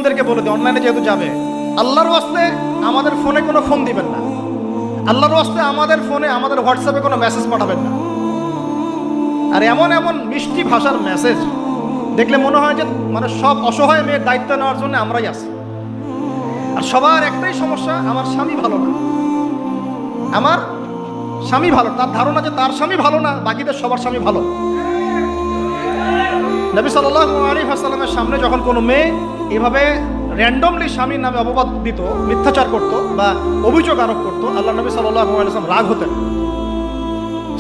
বোনদেরকে বলে দিই, অনলাইনে যেহেতু যাবে, আল্লাহর ওয়াস্তে আমাদের ফোনে কোনো ফোন দিবেন না, আল্লাহর ওয়াস্তে আমাদের ফোনে আমাদের হোয়াটসঅ্যাপে কোনো মেসেজ পাঠাবেন না। আর এমন এমন মিষ্টি ভাষার মেসেজ দেখলে মনে হয় যে মানে সব অসহায় মেয়ের দায়িত্ব নেওয়ার জন্য আমরাই আছি। আর সবার একটাই সমস্যা, আমার স্বামী ভালো না, আমার স্বামী ভালো। তার ধারণা যে তার স্বামী ভালো না, বাকিদের সবার স্বামী ভালো। নবী সাল্লাল্লাহু আলাইহি ওয়াসাল্লামের সামনে যখন কোনো মেয়ে এভাবে র্যান্ডমলি স্বামীর নামে অপবাদ দিত, মিথ্যাচার করত বা অভিযোগ আরোপ করত, আল্লাহ নবী সাল্লাল্লাহু আলাইহি ওয়াসাল্লাম রাগ হতেন।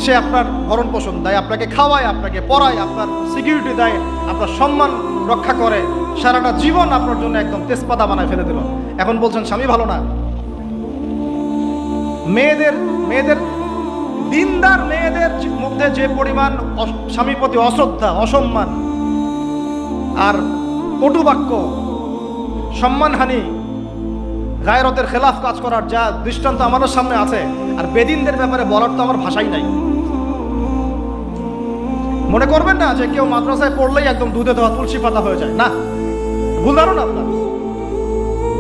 সে আপনার ভরণ পোষণ দেয়, আপনাকে খাওয়ায়, আপনাকে পড়ায়, আপনার সিকিউরিটি দেয়, আপনার সম্মান রক্ষা করে, সারাটা জীবন আপনার জন্য একদম তেজপাতা বানায় ফেলে দিল। এখন বলছেন স্বামী ভালো না। মেয়েদের দিনদার মেয়েদের মধ্যে যে পরিমাণ স্বামীর প্রতি অশ্রদ্ধা, অসম্মান আর কটু বাক্য, সম্মানহানি, গায়রতের খেলাফ কাজ করার যা দৃষ্টান্ত আমাদের সামনে আছে, আর বেদিনদের ব্যাপারে বলার তো আমার ভাষাই নাই। মনে করবেন না যে কেউ মাদ্রাসায় পড়লেই একদম দুধে দেওয়া তুলসী পাতা হয়ে যায়, না, ভুল ধারণা আপনার,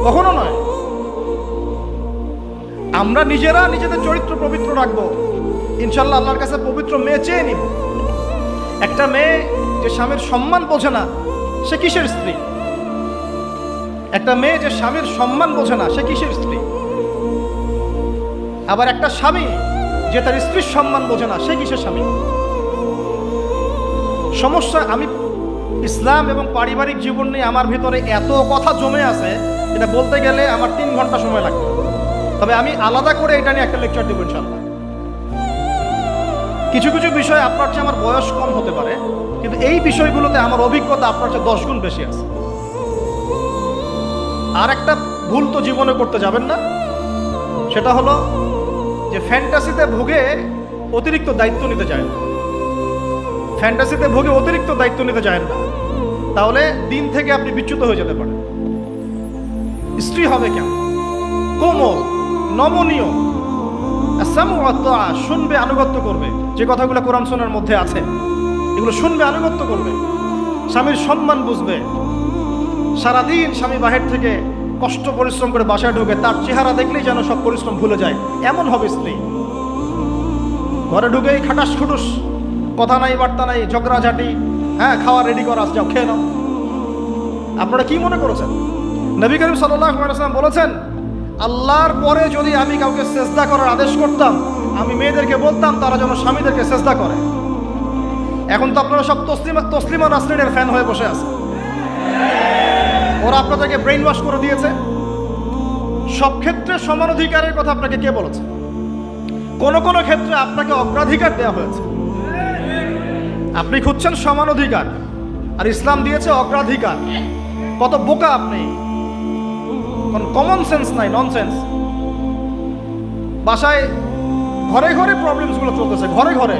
কখনো নয়। আমরা নিজেরা নিজেদের চরিত্র পবিত্র রাখবো, ইনশাল্লাহ আল্লাহর কাছে পবিত্র মেয়ে চেয়ে নিব। একটা মেয়ে যে স্বামীর সম্মান বোঝে না, সে কিসের স্ত্রী? একটা মেয়ে যে স্বামীর সম্মান বোঝে না, সে কিসের স্ত্রী? আবার একটা স্বামী যে তার স্ত্রীর সম্মান বোঝে না, সে কিসের স্বামী? সমস্যা, আমি ইসলাম এবং পারিবারিক জীবন নিয়ে আমার ভিতরে এত কথা জমে আছে, এটা বলতে গেলে আমার 3 ঘন্টা সময় লাগবে। তবে আমি আলাদা করে এটা নিয়ে একটা লেকচার দেবো ইনশাল্লাহ। কিছু কিছু বিষয় আপনার চেয়ে আমার বয়স কম হতে পারে, কিন্তু এই বিষয়গুলোতে আমার অভিজ্ঞতা আপনার চেয়ে 10 গুণ বেশি আছে। আর একটা ভুল তো জীবনে করতে যাবেন না, সেটা হলো যে ফ্যান্টাসিতে ভুগে অতিরিক্ত দায়িত্ব নিতে চায় না। ফ্যান্টাসিতে ভুগে অতিরিক্ত দায়িত্ব নিতে চায় না, তাহলে দিন থেকে আপনি বিচ্যুত হয়ে যেতে পারেন। স্ত্রী হবে কেন? কোমল, নমনীয়, শুনবে, আনুগত্য করবে, যে কথাগুলো কোরআন সুন্নাহর মধ্যে আছে এগুলো শুনবে, আনুগত্য করবে, স্বামীর সম্মান বুঝবে। সারাদিন স্বামী বাহির থেকে কষ্ট পরিশ্রম করে বাসায় ঢুকে, তার চেহারা দেখলেই যেন সব পরিশ্রম ভুলে যায়, এমন হবে স্ত্রী। ঘরে ঢুকেই খাটাস খুটুস, কথা নাই, বার্তা নাই, ঝগড়াঝাটি, হ্যাঁ, খাওয়া রেডি করা, যাও খেয়ে নাও। আপনারা কি মনে করেছেন? নবী করিম সাল্লাল্লাহু আলাইহি ওয়াসাল্লাম বলেছেন, আল্লাহর পরে যদি আমি কাউকে সেজদা করার আদেশ করতাম, আমি মেয়েদেরকে বলতাম তারা যেন স্বামীদেরকে সেজদা করে। এখন তো আপনারা সব তসলিমা নাসরিনের ফ্যান হয়ে বসে আছে, ওরা আপনাদেরকে ব্রেইন ওয়াশ করে দিয়েছে। সব ক্ষেত্রে সমান অধিকারের কথা আপনাকে কে বলেছে? কোন কোন ক্ষেত্রে আপনাকে অগ্রাধিকার দেওয়া হয়েছে। আপনি খুঁজছেন সমান অধিকার, আর ইসলাম দিয়েছে অগ্রাধিকার। কত বোকা আপনি, কোন কমন সেন্স নাই, ননসেন্স। বাসায় ঘরে ঘরে প্রবলেমসগুলো চলতেছে, ঘরে ঘরে।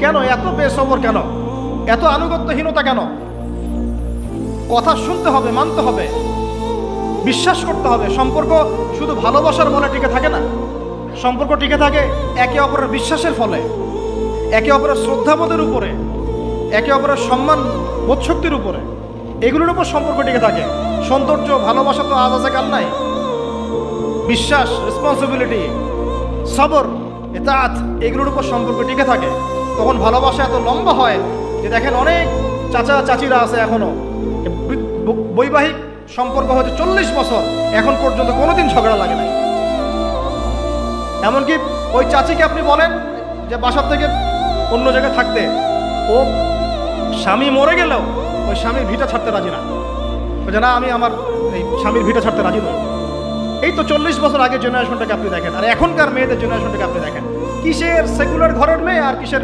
কেন এত বেসবর? কেন এত আনুগত্যহীনতা? কেন? কথা শুনতে হবে, মানতে হবে, বিশ্বাস করতে হবে। সম্পর্ক শুধু ভালোবাসার বলে টিকে থাকে না, সম্পর্ক টিকে থাকে একে অপরের বিশ্বাসের ফলে, একে অপরের শ্রদ্ধাবোধের উপরে, একে অপরের সম্মান বোধশক্তির উপরে, এগুলোর উপর সম্পর্ক টিকে থাকে। সৌন্দর্য, ভালোবাসা তো আজ আছে কাল নাই। বিশ্বাস, রেসপন্সিবিলিটি, সবর, ইতাআত, এগুলোর উপর সম্পর্ক টিকে থাকে। তখন ভালোবাসা এত লম্বা হয় যে দেখেন অনেক চাচা চাচিরা আছে এখনো, বৈবাহিক সম্পর্ক হচ্ছে 40 বছর, এখন পর্যন্ত কোনোদিন ঝগড়া লাগে নাই। এমনকি ওই চাচিকে আপনি বলেন যে বাসার থেকে অন্য জায়গায় থাকতে, ও স্বামী মরে গেলেও ওই স্বামীর ভিটা ছাড়তে রাজি না, যে না, আমি আমার এই স্বামীর ভিটা ছাড়তে রাজি নই। এই তো 40 বছর আগের জেনারেশনটাকে আপনি দেখেন, আর এখনকার মেয়েদের জেনারেশনটাকে আপনি দেখেন, কিসের সেকুলার ঘরের মেয়ে আর কিসের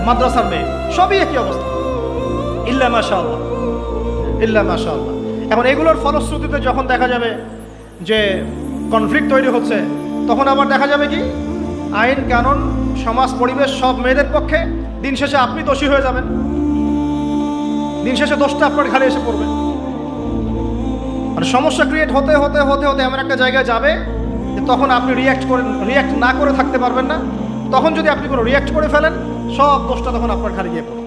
মাদ্রাসার মেয়ে, সবই একই অবস্থা। ইল্লা মাশাআল্লাহ, ইল্লা মাশাআল্লাহ। এখন এগুলোর ফলশ্রুতিতে যখন দেখা যাবে যে কনফ্লিক্ট তৈরি হচ্ছে, তখন আবার দেখা যাবে কি আইন কানুন, সমাজ, পরিবেশ সব মেয়েদের পক্ষে। দিন শেষে আপনি দোষী হয়ে যাবেন, দিন শেষে দোষটা আপনার ঘাড়ে এসে পড়বে। আর সমস্যা ক্রিয়েট হতে হতে হতে হতে এমন একটা জায়গায় যাবে যে তখন আপনি রিয়্যাক্ট না করে থাকতে পারবেন না। তখন যদি আপনি কোনো রিয়্যাক্ট করে ফেলেন, সব দোষটা তখন আপনার ঘাড়ে গিয়ে পড়বে।